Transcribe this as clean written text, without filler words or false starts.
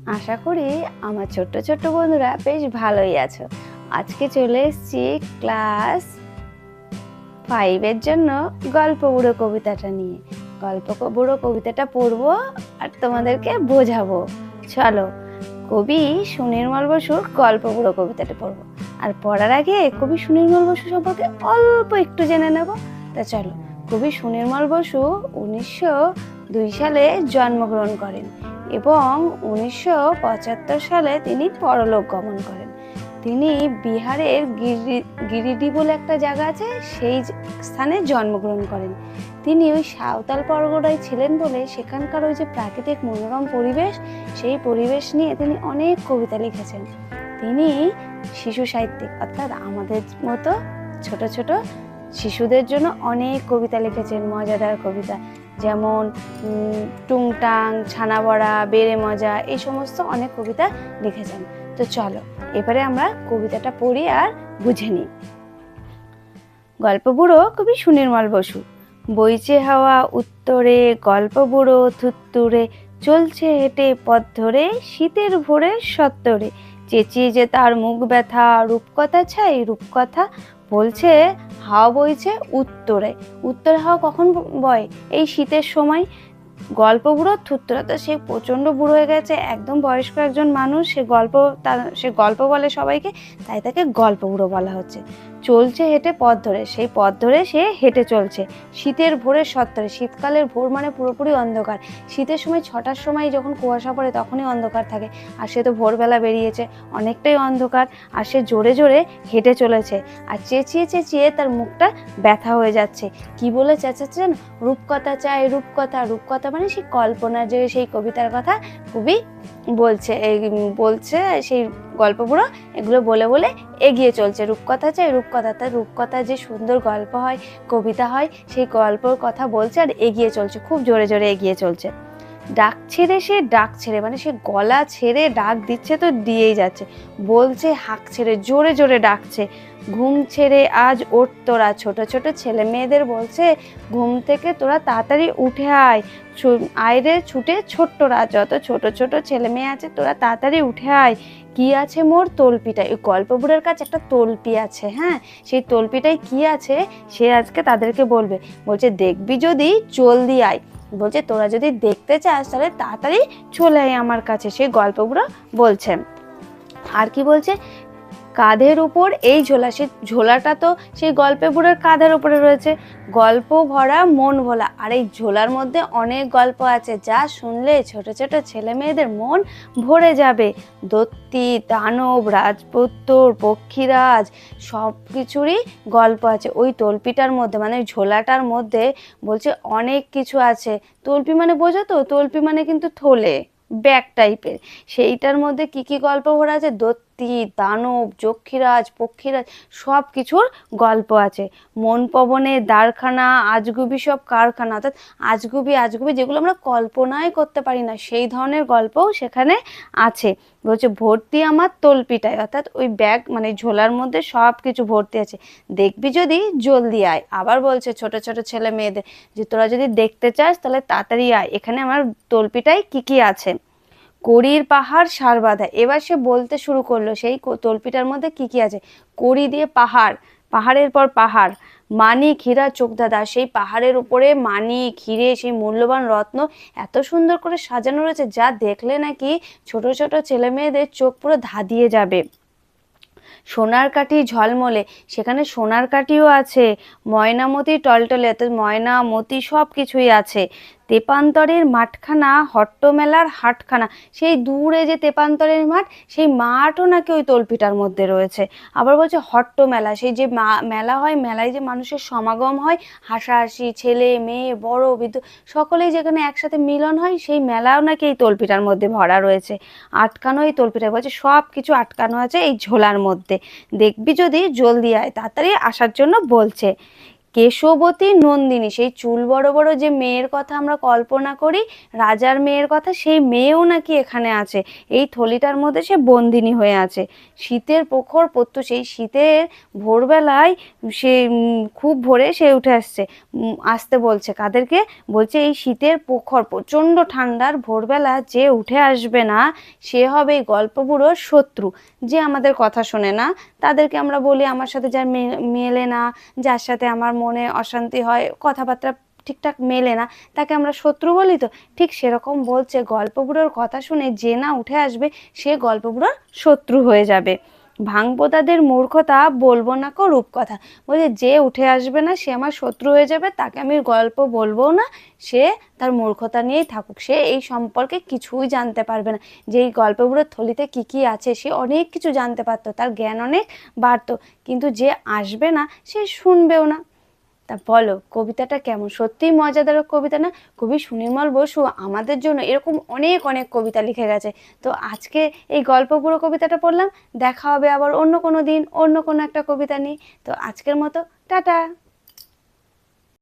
আশা করি আমার ছোট্ট ছোট্ট বন্ধুরা বেশ ভালোই আছো। আজকে চলে এসেছি ক্লাস 5-এর জন্য গল্প বুড়ো কবিতাটা নিয়ে। গল্প বুড়ো কবিতাটা পড়বো আর তোমাদেরকে বোঝাবো। চলো, কবি সুনির্মল বসুর গল্প বুড়ো কবিতাটা পড়বো। আর পড়ার আগে কবি সুনির্মল বসু সম্পর্কে অল্প একটু জেনে নেব। তা চলো, কবি সুনির্মল বসু 1902 সালে জন্মগ্রহণ করেন এবং 1975 সালে তিনি পরলোক গমন করেন। তিনি বিহারের গিরিডি বলে একটা জায়গা আছে, সেই স্থানে জন্মগ্রহণ করেন। তিনি ওই সাঁওতাল পরগনায় ছিলেন বলে সেখানকার ওই যে প্রাকৃতিক মনোরম পরিবেশ, সেই পরিবেশ নিয়ে তিনি অনেক কবিতা লিখেছেন। তিনি শিশু সাহিত্যিক, অর্থাৎ আমাদের মতো ছোট ছোট শিশুদের জন্য অনেক কবিতা লিখেছেন, মজাদার কবিতা, যেমন টুংটাং, ছানা বড়া, বেড়ে মজা, এই সমস্ত অনেক কবিতা লিখেছেন। তো চলো এবারে আমরা কবিতাটা পড়ি আর বুঝে নিই। গল্প বুড়ো কবি সুনির্মল বসু। বইছে হাওয়া উত্তরে, গল্প বুড়ো থুত্তুরে, চলছে হেঁটে পথ ধরে, শীতের ভোরে সত্তরে, চেঁচিয়ে যে তার মুখ ব্যথা, রূপকথা ছাই রূপকথা, বলছে হাওয়া বইছে উত্তরে। উত্তরে হাওয়া কখন বয়? এই শীতের সময়। গল্প বুড়ো থুত্তুরা, তো সে প্রচণ্ড বুড়ো হয়ে গেছে, একদম বয়স্ক একজন মানুষ, সে গল্প বলে সবাইকে, তাই তাকে গল্প বুড়ো বলা হচ্ছে। চলছে হেঁটে পথ ধরে, সেই পথ ধরে সে হেঁটে চলছে। শীতের ভোরের সত্তরে, শীতকালের ভোর মানে পুরোপুরি অন্ধকার। শীতের সময় 6টার সময় যখন কুয়াশা পড়ে তখনই অন্ধকার থাকে, আর সে তো ভোরবেলা বেরিয়েছে, অনেকটাই অন্ধকার, আর সে জোরে জোরে হেঁটে চলেছে। আর চেঁচিয়ে চেঁচিয়ে তার মুখটা ব্যথা হয়ে যাচ্ছে। কি বলে চেঁচাচ্ছেন? রূপকথা চাই রূপকথা। রূপকথা মানে সেই কল্পনার যে সেই কবিতার কথা কবি বলছে সেই গল্প বুড়ো এগুলো বলে বলে এগিয়ে চলছে। রূপকথা চাই রূপকথা, তার রূপকথা যে সুন্দর গল্প হয়, কবিতা হয়, সেই গল্পর কথা বলছে আর এগিয়ে চলছে, খুব জোরে জোরে এগিয়ে চলছে। ডাক ছেড়ে সে ডাক ছেড়ে, মানে সে গলা ছেড়ে ডাক দিচ্ছে তো দিয়েই যাচ্ছে। বলছে হাঁক ছেড়ে, জোরে জোরে ডাকছে। ঘুম ছেড়ে আজ ওঠ তোরা, ছোট ছোট ছেলে মেয়েদের বলছে ঘুম থেকে তোরা তাড়াতাড়ি উঠে আয়, আয়রে ছুটে ছোট্টরা, যত ছোট ছোট ছেলে মেয়ে আছে তোরা তাড়াতাড়ি উঠে আয়। কি আছে মোর তলপিটায়? ওই গল্প বুড়োর কাছে একটা তলপি আছে, হ্যাঁ, সেই তলপিটায় কি আছে সে আজকে তাদেরকে বলবে। বলছে দেখবি যদি জলদি আয়, বলছে তোরা যদি দেখতে চাস তাহলে তাড়াতাড়ি চলে আয় আমার কাছে, সেই গল্প বুড়ো বলছে। আর কি বলছে? কাঁধের উপর এই ঝোলা, সে ঝোলাটা তো সেই গল্পে বুড়োর কাঁধের উপরে রয়েছে। গল্প ভরা মন ভোলা, আর এই ঝোলার মধ্যে অনেক গল্প আছে যা শুনলে ছোট ছোট ছেলে মেয়েদের মন ভরে যাবে। দত্তি, দানব, রাজপুত্র, পক্ষীরাজ, সব কিছুরই গল্প আছে ওই তলপিটার মধ্যে, মানে ঝোলাটার মধ্যে। বলছে অনেক কিছু আছে। তলপি মানে বোঝো তো? তলপি মানে কিন্তু থলে, ব্যাগ টাইপের। সেইটার মধ্যে কি কি গল্প ভরা আছে? দত্তি, দানব, যক্ষীরাজ, পক্ষীরাজ, সব কিছুর গল্প আছে। মন পবনে দ্বারখানা, আজগুবি সব কারখানা, অর্থাৎ আজগুবি আজগুবি যেগুলো আমরা কল্পনাই করতে পারি না, সেই ধরনের গল্পও সেখানে আছে। বলছে ভর্তি আমার তলপিটায়, অর্থাৎ ওই ব্যাগ মানে ঝোলার মধ্যে সব কিছু ভর্তি আছে। দেখবি যদি জলদি আয়। আবার বলছে ছোট ছোট ছেলে মেয়েদের যে তোরা যদি দেখতে চাস তাহলে তাড়াতাড়ি আয়, এখানে আমার তলপিটায় কি কি আছে। কড়ির পাহাড় সার বাঁধা, এবার সে বলতে শুরু করলো সেই তলপিটার মধ্যে কি কি আছে। কড়ি দিয়ে পাহাড়, পাহাড়ের পর পাহাড়, মানিক হীরা চোখদাদা, সেই পাহাড়ের উপরে মানিক হিরে, সেই মূল্যবান রত্ন এত সুন্দর করে সাজানো রয়েছে যা দেখলে নাকি ছোট ছোট ছেলে মেয়েদের চোখ পুরো ধাঁধিয়ে যাবে। সোনার কাঠি ঝলমলে, সেখানে সোনার কাঠিও আছে। ময়নামতি টলটলে, অর্থাৎ ময়না মতি সব কিছুই আছে। তেপান্তরের মাঠখানা হট্টমেলার হাটখানা, সেই দূরে যে তেপান্তরের মাঠ, সেই মাঠও নাকি ওই তলপিটার মধ্যে রয়েছে। আবার বলছে হট্টমেলা, সেই যে মেলা হয়, মেলায় যে মানুষের সমাগম হয়, হাসাহাসি, ছেলে মেয়ে বড় বৃদ্ধ সকলেই যেখানে একসাথে মিলন হয়, সেই মেলাও নাকি এই তলপিটার মধ্যে ভরা রয়েছে। আটকানো এই তলপিটা, বলছে সব কিছু আটকানো আছে এই ঝোলার মধ্যে। দেখবি যদি জলদি আয়, তাড়াতাড়ি আসার জন্য বলছে। কেশবতী নন্দিনী, সেই চুল বড় বড় যে মেয়ের কথা আমরা কল্পনা করি, রাজার মেয়ের কথা, সেই মেয়েও নাকি এখানে আছে। এই থলিটার মধ্যে সে বন্দিনী হয়ে আছে। শীতের প্রখর প্রত্যহ, সেই শীতের ভোরবেলায় সে খুব ভোরে সে উঠে আসছে, আসতে বলছে কাদেরকে, বলছে এই শীতের প্রখর প্রচণ্ড ঠান্ডার ভোরবেলা যে উঠে আসবে না, সে হবে এই গল্প বুড়োর শত্রু। যে আমাদের কথা শোনে না, তাদেরকে আমরা বলি আমার সাথে যার মেলে না, যার সাথে আমার মনে অশান্তি হয়, কথাবার্তা ঠিকঠাক মেলে না, তাকে আমরা শত্রু বলি। তো ঠিক সেরকম বলছে, গল্প বুড়োর কথা শুনে যে না উঠে আসবে, সে গল্প বুড়োর শত্রু হয়ে যাবে। ভাঙবো তাদের মূর্খতা, বলবো না কো রূপকথা। বলছে যে উঠে আসবে না সে আমার শত্রু হয়ে যাবে, তাকে আমি গল্প বলবো না, সে তার মূর্খতা নিয়েই থাকুক, সে এই সম্পর্কে কিছুই জানতে পারবে না। যে এই গল্প বুড়োর থলিতে কি কি আছে, সে অনেক কিছু জানতে পারতো, তার জ্ঞান অনেক বাড়তো, কিন্তু যে আসবে না সে শুনবেও না। তা বলো কবিতাটা কেমন? সত্যিই মজাদার কবিতা না? কবি সুনির্মল বসু আমাদের জন্য এরকম অনেক অনেক কবিতা লিখে গেছে। তো আজকে এই গল্প বুড়ো কবিতাটা পড়লাম, দেখা হবে আবার অন্য কোনো দিন অন্য কোনো একটা কবিতা নিয়ে। তো আজকের মতো টাটা।